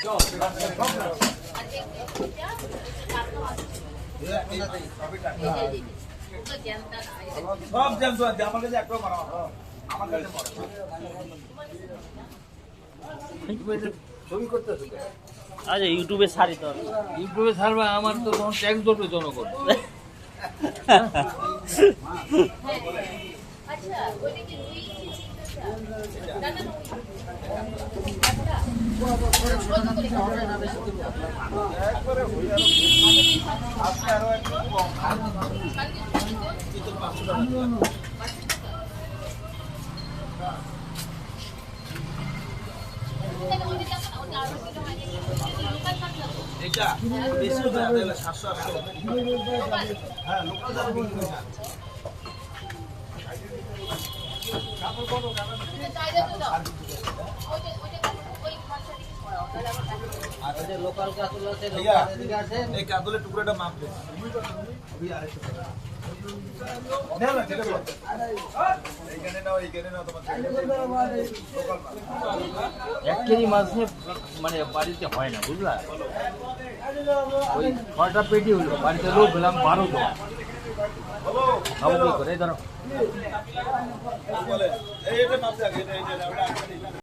সব জ্যান্ত আছে আমার কাছে একটাও মারা আমার কাছে ছবি করতেছে আচ্ছা ইউটিউবে ছাড়ি তো ইউটিউবে ছাড়বা আমার তো তখন ট্যাক্স ধরবে জনগণ। এটা বেশি হয়ে যাবে 700-800 হ্যাঁ লোকাল দাম বিক্রি করে লোকাল কাতল আছে, এই কাতলের টুকরোটা মাপ দেন এক কেজি মাছ মানে বাড়িতে হয় না, বুঝলা? ওই 6টা পেটি হলো, বাড়িতে লোক পেলাম 12টা। খাবো কি করে ধরো।